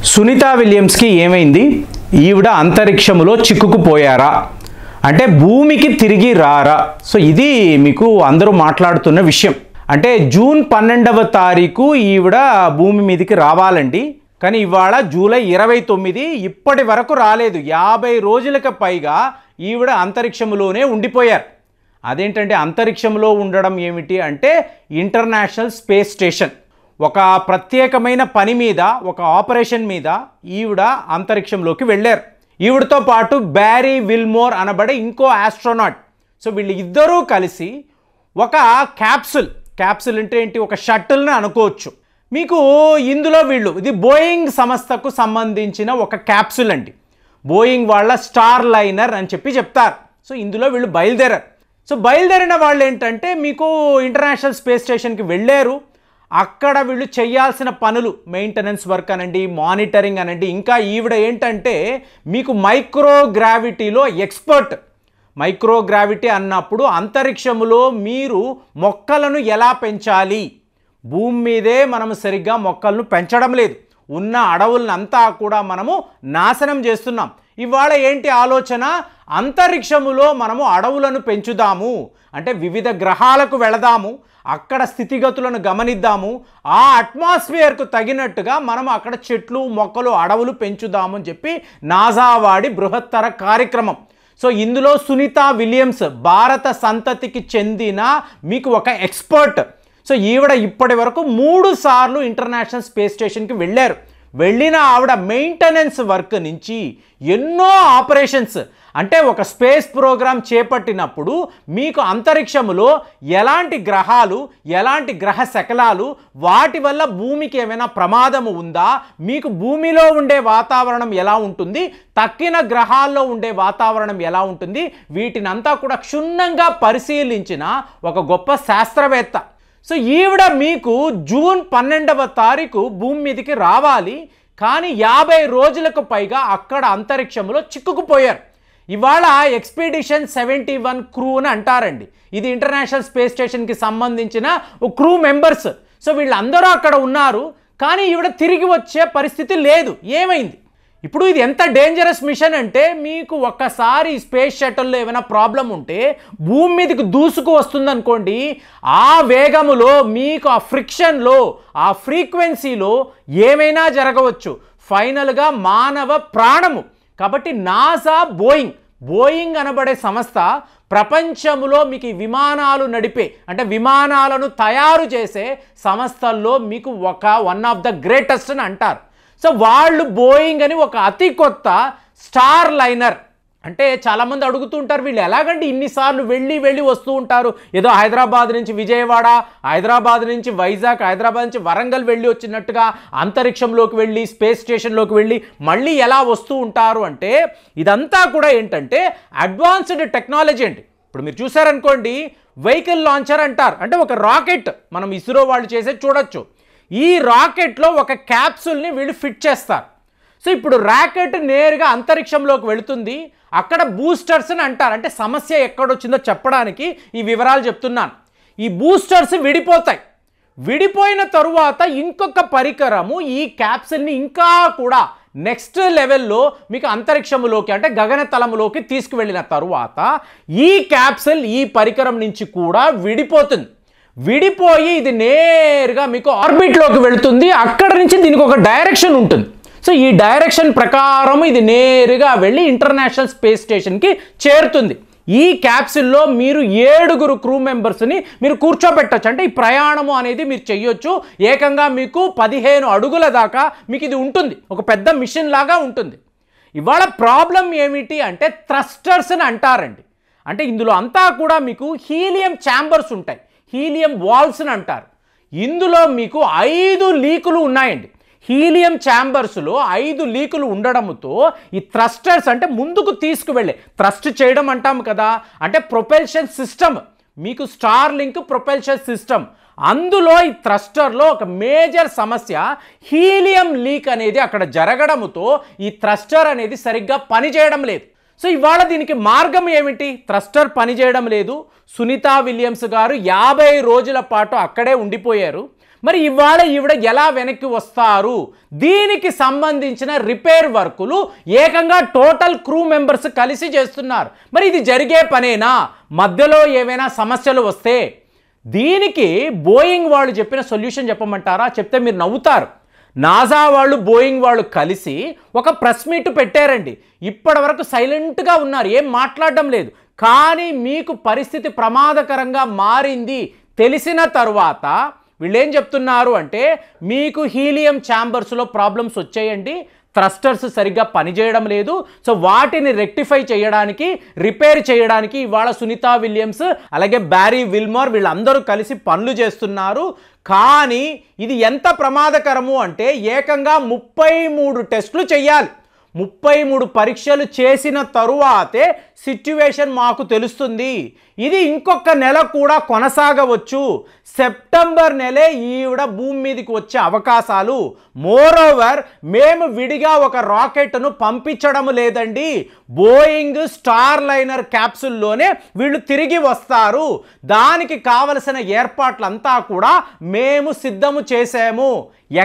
సునీతా విలియమ్స్కి ఏమైంది? ఈవిడ అంతరిక్షంలో చిక్కుకుపోయారా అంటే భూమికి తిరిగి రారా? సో ఇది మీకు అందరూ మాట్లాడుతున్న విషయం. అంటే జూన్ 12వ తారీఖు ఈవిడ భూమి మీదకి రావాలండి. కానీ ఇవాళ జూలై 29 ఇప్పటి వరకు రాలేదు. 50 రోజులకు పైగా ఈవిడ అంతరిక్షంలోనే ఉండిపోయారు. అదేంటంటే అంతరిక్షంలో ఉండడం ఏమిటి అంటే ఇంటర్నేషనల్ స్పేస్ స్టేషన్ ఒక ప్రత్యేకమైన పని మీద, ఒక ఆపరేషన్ మీద ఈవిడ అంతరిక్షంలోకి వెళ్ళారు. ఈవిడతో పాటు బ్యారీ విల్మోర్ అనబడే ఇంకో ఆస్ట్రోనాట్. సో వీళ్ళు ఇద్దరూ కలిసి ఒక క్యాప్సుల్ అంటే ఏంటి, ఒక షటిల్ని అనుకోవచ్చు మీకు. ఇందులో వీళ్ళు, ఇది బోయింగ్ సంస్థకు సంబంధించిన ఒక క్యాప్సుల్ అండి. బోయింగ్ వాళ్ళ స్టార్ లైనర్ అని చెప్తారు. సో ఇందులో వీళ్ళు బయలుదేరారు. సో బయలుదేరిన వాళ్ళు ఏంటంటే మీకు ఇంటర్నేషనల్ స్పేస్ స్టేషన్కి వెళ్ళారు. అక్కడ వీళ్ళు చేయాల్సిన పనులు, మెయింటెనెన్స్ వర్క్ అనండి, మానిటరింగ్ అనండి, ఇంకా ఈవిడ ఏంటంటే మీకు మైక్రోగ్రావిటీలో ఎక్స్పర్ట్. మైక్రోగ్రావిటీ అన్నప్పుడు అంతరిక్షంలో మీరు మొక్కలను ఎలా పెంచాలి, భూమి మీదే మనము సరిగ్గా మొక్కలను పెంచడం లేదు, ఉన్న అడవులనంతా కూడా మనము నాశనం చేస్తున్నాం. ఇవాళ ఏంటి ఆలోచన, అంతరిక్షములో మనము అడవులను పెంచుదాము, అంటే వివిధ గ్రహాలకు వెళదాము, అక్కడ స్థితిగతులను గమనిద్దాము, ఆ అట్మాస్ఫియర్కు తగినట్టుగా మనం అక్కడ చెట్లు మొక్కలు అడవులు పెంచుదాము అని చెప్పి నాసా వాడి బృహత్తర కార్యక్రమం. సో ఇందులో సునీతా విలియమ్స్ భారత సంతతికి చెందిన మీకు ఒక ఎక్స్పర్ట్. సో ఈవిడ ఇప్పటి వరకు 3 సార్లు ఇంటర్నేషనల్ స్పేస్ స్టేషన్కి వెళ్ళిన ఆవిడ మెయింటెనెన్స్ వర్క్ నుంచి ఎన్నో ఆపరేషన్స్, అంటే ఒక స్పేస్ ప్రోగ్రామ్ చేపట్టినప్పుడు మీకు అంతరిక్షములో ఎలాంటి గ్రహాలు, ఎలాంటి గ్రహ శకలాలు, వాటి వల్ల భూమికి ఏమైనా ప్రమాదము ఉందా, మీకు భూమిలో ఉండే వాతావరణం ఎలా ఉంటుంది, తక్కిన గ్రహాల్లో ఉండే వాతావరణం ఎలా ఉంటుంది, వీటినంతా కూడా క్షుణ్ణంగా పరిశీలించిన ఒక గొప్ప శాస్త్రవేత్త. సో ఈవిడ మీకు జూన్ 12వ తారీఖు భూమి మీదకి రావాలి, కానీ 50 రోజులకు పైగా అక్కడ అంతరిక్షంలో చిక్కుకుపోయారు. ఇవాళ ఎక్స్పెడిషన్ 71 క్రూ అని అంటారండి. ఇది ఇంటర్నేషనల్ స్పేస్ స్టేషన్కి సంబంధించిన క్రూ మెంబర్స్. సో వీళ్ళందరూ అక్కడ ఉన్నారు, కానీ ఈవిడ తిరిగి వచ్చే పరిస్థితి లేదు. ఏమైంది? ఇప్పుడు ఇది ఎంత డేంజరస్ మిషన్ అంటే మీకు ఒక్కసారి స్పేస్ షటిల్లో ఏమైనా ప్రాబ్లం ఉంటే భూమి మీదకి దూసుకు వస్తుంది అనుకోండి, ఆ వేగములో మీకు ఆ ఫ్రిక్షన్లో, ఆ ఫ్రీక్వెన్సీలో ఏమైనా జరగవచ్చు, ఫైనల్గా మానవ ప్రాణము. కాబట్టి నాసా బోయింగ్ అనబడే సంస్థ ప్రపంచంలో మీకు విమానాలు నడిపే, అంటే విమానాలను తయారు చేసే సంస్థల్లో మీకు వన్ ఆఫ్ ద గ్రేటెస్ట్ అని అంటారు. సో వాళ్ళు బోయింగ్ అని ఒక అతి కొత్త స్టార్ లైనర్, అంటే చాలామంది అడుగుతుంటారు వీళ్ళు ఎలాగంటే ఇన్నిసార్లు వెళ్ళి వస్తూ ఉంటారు, ఏదో హైదరాబాద్ నుంచి విజయవాడ, హైదరాబాద్ నుంచి వైజాగ్, హైదరాబాద్ నుంచి వరంగల్ వెళ్ళి వచ్చినట్టుగా అంతరిక్షంలోకి వెళ్ళి స్పేస్ స్టేషన్లోకి వెళ్ళి మళ్ళీ ఎలా వస్తూ ఉంటారు అంటే ఇదంతా కూడా ఏంటంటే అడ్వాన్స్డ్ టెక్నాలజీ అండి. ఇప్పుడు మీరు చూసారనుకోండి, వెహికల్ లాంచర్ అంటారు, అంటే ఒక రాకెట్ మనం ఇస్రో వాళ్ళు చేసేది చూడొచ్చు. ఈ రాకెట్లో ఒక క్యాప్సుల్ని వీళ్ళు ఫిట్ చేస్తారు. సో ఇప్పుడు రాకెట్ నేరుగా అంతరిక్షంలోకి వెళుతుంది, అక్కడ బూస్టర్స్ అని అంటారు, అంటే సమస్య ఎక్కడొచ్చిందో చెప్పడానికి ఈ వివరాలు చెప్తున్నాను. ఈ బూస్టర్స్ విడిపోయిన తరువాత ఇంకొక పరికరము ఈ క్యాప్సుల్ని ఇంకా కూడా నెక్స్ట్ లెవెల్లో మీకు అంతరిక్షంలోకి, అంటే గగనతలంలోకి తీసుకువెళ్ళిన తరువాత ఈ క్యాప్సుల్ ఈ పరికరం నుంచి కూడా విడిపోయి ఇది నేరుగా మీకు ఆర్బిట్లోకి వెళుతుంది. అక్కడ నుంచి దీనికి ఒక డైరెక్షన్ ఉంటుంది. సో ఈ డైరెక్షన్ ప్రకారం ఇది నేరుగా వెళ్ళి ఇంటర్నేషనల్ స్పేస్ స్టేషన్కి చేరుతుంది. ఈ క్యాప్సుల్లో మీరు 7 క్రూ మెంబర్స్ని మీరు కూర్చోబెట్టచ్చు, అంటే ఈ ప్రయాణము అనేది మీరు చెయ్యొచ్చు. ఏకంగా మీకు 15 అడుగుల దాకా మీకు ఇది ఉంటుంది, ఒక పెద్ద మిషన్ లాగా ఉంటుంది. ఇవాళ ప్రాబ్లం ఏమిటి అంటే థ్రస్టర్స్ అని అంటారండి. అంటే ఇందులో అంతా కూడా మీకు హీలియం ఛాంబర్స్ ఉంటాయి, హీలియం వాల్వ్స్ అని అంటారు. ఇందులో మీకు 5 లీకులు ఉన్నాయండి. హీలియం ఛాంబర్స్లో 5 లీకులు ఉండడంతో ఈ థ్రస్టర్స్, అంటే ముందుకు తీసుకువెళ్ళే, థ్రస్ట్ చేయడం అంటాం కదా, అంటే ప్రొపెల్షన్ సిస్టమ్, మీకు స్టార్ లింక్ ప్రొపెల్షన్ సిస్టమ్, అందులో ఈ థ్రస్టర్లో ఒక మేజర్ సమస్య హీలియం లీక్ అనేది అక్కడ జరగడంతో ఈ థ్రస్టర్ అనేది సరిగ్గా పనిచేయడం లేదు. సో ఇవాళ దీనికి మార్గం ఏమిటి? థ్రస్టర్ పనిచేయడం లేదు. సునీతా విలియమ్స్ గారు 50 రోజుల పాటు అక్కడే ఉండిపోయారు. మరి ఇవాళ ఈవిడ ఎలా వెనక్కి వస్తారు? దీనికి సంబంధించిన రిపేర్ వర్కులు ఏకంగా టోటల్ క్రూ మెంబర్స్ కలిసి చేస్తున్నారు. మరి ఇది జరిగే పనేనా? మధ్యలో ఏమైనా సమస్యలు వస్తే దీనికి బోయింగ్ వాళ్ళు చెప్పిన సొల్యూషన్ చెప్పమంటారా? చెప్తే మీరు నవ్వుతారు. నాసా వాళ్ళు బోయింగ్ వాళ్ళు కలిసి ఒక ప్రెస్ మీట్ పెట్టారండి. ఇప్పటి వరకు సైలెంట్గా ఉన్నారు, ఏం మాట్లాడడం లేదు. కానీ మీకు పరిస్థితి ప్రమాదకరంగా మారింది తెలిసిన తరువాత వీళ్ళు ఏం చెప్తున్నారు అంటే, మీకు హీలియం ఛాంబర్స్లో ప్రాబ్లమ్స్ వచ్చాయండి, థ్రస్టర్స్ సరిగ్గా పనిచేయడం లేదు. సో వాటిని రెక్టిఫై చేయడానికి, రిపేర్ చేయడానికి ఇవాళ సునీత విలియమ్స్ అలాగే బ్యారీ విల్మోర్ వీళ్ళందరూ కలిసి పనులు చేస్తున్నారు. కానీ ఇది ఎంత ప్రమాదకరము అంటే ఏకంగా 33 టెస్టులు చేయాలి. 33 పరీక్షలు చేసిన తరువాతే సిట్యువేషన్ మాకు తెలుస్తుంది. ఇది ఇంకొక నెల కూడా కొనసాగవచ్చు. సెప్టెంబర్ నెలే ఈవిడ భూమి మీదకి వచ్చే అవకాశాలు. మోరోవర్ మేము విడిగా ఒక రాకెట్ను పంపించడం లేదండి, బోయింగ్ స్టార్ లైనర్ క్యాప్సూల్లోనే వీళ్ళు తిరిగి వస్తారు. దానికి కావలసిన ఏర్పాట్లంతా కూడా మేము సిద్ధము చేసాము.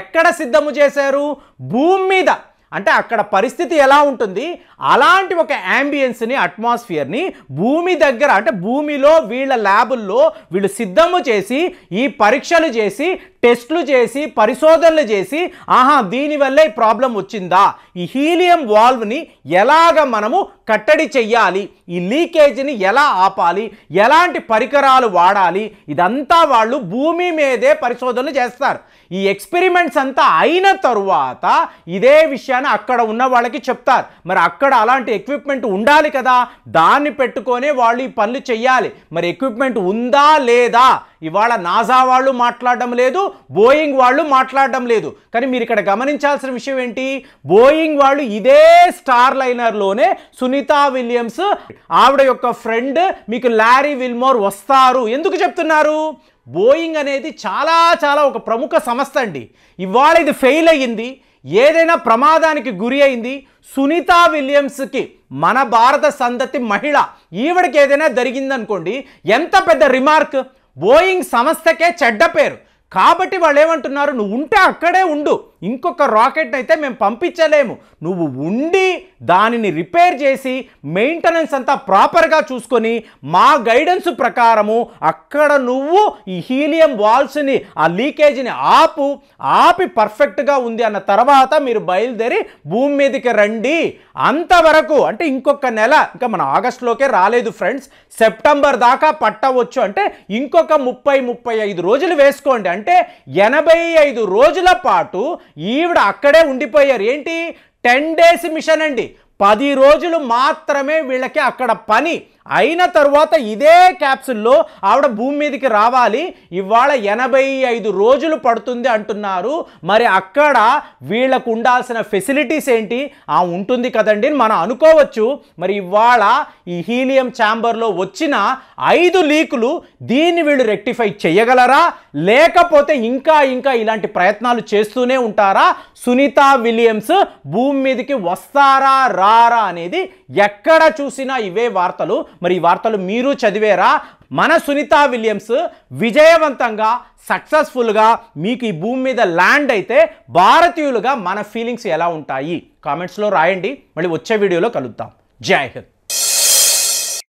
ఎక్కడ సిద్ధము చేశారు? భూమి మీద. అంటే అక్కడ పరిస్థితి ఎలా ఉంటుంది, అలాంటి ఒక యాంబియన్స్ని, అట్మాస్ఫియర్ని భూమి దగ్గర అంటే భూమిలో వీళ్ళ ల్యాబుల్లో వీళ్ళు సిద్ధము చేసి ఈ పరీక్షలు చేసి టెస్టులు చేసి పరిశోధనలు చేసి దీనివల్లే ఈ ప్రాబ్లం వచ్చిందా, ఈ హీలియం వాల్వ్ని ఎలాగ మనము కట్టడి చెయ్యాలి, ఈ లీకేజ్ని ఎలా ఆపాలి, ఎలాంటి పరికరాలు వాడాలి, ఇదంతా వాళ్ళు భూమి మీదే పరిశోధనలు చేస్తారు. ఈ ఎక్స్పెరిమెంట్స్ అంతా అయిన తరువాత ఇదే విషయాన్ని అక్కడ ఉన్న వాళ్ళకి చెప్తారు. మరి అక్కడ అలాంటి ఎక్విప్మెంట్ ఉండాలి కదా, దాన్ని పెట్టుకొనే వాళ్ళు ఈ పనులు చెయ్యాలి. మరి ఎక్విప్మెంట్ ఉందా లేదా ఇవాళ నాసా వాళ్ళు మాట్లాడడం లేదు, బోయింగ్ వాళ్ళు మాట్లాడడం లేదు. కానీ మీరు ఇక్కడ గమనించాల్సిన విషయం ఏంటి, బోయింగ్ వాళ్ళు ఇదే స్టార్ లైనర్లోనే సునీత విలియమ్స్ ఆవిడ యొక్క ఫ్రెండ్ మీకు లారీ విల్మోర్ వస్తారు. ఎందుకు చెప్తున్నారు? బోయింగ్ అనేది చాలా చాలా ఒక ప్రముఖ సంస్థ అండి. ఇవాళ ఇది ఫెయిల్ అయ్యింది, ఏదైనా ప్రమాదానికి గురి అయింది, సునీత విలియమ్స్కి మన భారత సంతతి మహిళ ఈవిడికి ఏదైనా జరిగిందనుకోండి, ఎంత పెద్ద రిమార్క్. బోయింగ్ సంస్థకే చెడ్డ పేరు. కాబట్టి వాళ్ళు ఏమంటున్నారు, నువ్వు ఉంటే అక్కడే ఉండు, ఇంకొక రాకెట్ అయితే మేము పంపించలేము, నువ్వు ఉండి దానిని రిపేర్ చేసి మెయింటెనెన్స్ అంతా ప్రాపర్గా చూసుకొని మా గైడెన్స్ ప్రకారము అక్కడ నువ్వు ఈ హీలియం వాల్వ్స్ని ఆ లీకేజ్ని ఆపి పర్ఫెక్ట్గా ఉంది అన్న తర్వాత మీరు బయలుదేరి భూమి మీదకి రండి. అంతవరకు అంటే ఇంకొక నెల, ఇంకా మన ఆగస్టులోకే రాలేదు ఫ్రెండ్స్, సెప్టెంబర్ దాకా పట్టవచ్చు. అంటే ఇంకొక 30-35 రోజులు వేసుకోండి. అంటే 85 రోజుల పాటు ఈవిడ అక్కడే ఉండిపోయారు. ఏంటి 10 days మిషన్ అండి, 10 రోజులు మాత్రమే వీళ్ళకి అక్కడ పని. అయిన తరువాత ఇదే క్యాప్సూల్లో ఆవిడ భూమి మీదకి రావాలి. ఇవాళ 85 రోజులు పడుతుంది అంటున్నారు. మరి అక్కడ వీళ్ళకు ఉండాల్సిన ఫెసిలిటీస్ ఏంటి? ఉంటుంది కదండి మనం అనుకోవచ్చు. మరి ఇవాళ ఈ హీలియం ఛాంబర్లో వచ్చిన 5 లీకులు దీన్ని వీళ్ళు రెక్టిఫై చేయగలరా, లేకపోతే ఇంకా ఇలాంటి ప్రయత్నాలు చేస్తూనే ఉంటారా? సునీత విలియమ్స్ భూమి మీదకి వస్తారా రారా అనేది ఎక్కడ చూసినా ఇవే వార్తలు. మరి ఈ వార్తలు మీరు చదివేరా? మన సునీత విలియమ్స్ విజయవంతంగా సక్సెస్ఫుల్గా మీకు ఈ భూమి మీద ల్యాండ్ అయితే భారతీయులుగా మన ఫీలింగ్స్ ఎలా ఉంటాయి కామెంట్స్లో రాయండి. మళ్ళీ వచ్చే వీడియోలో కలుద్దాం. జై హింద్.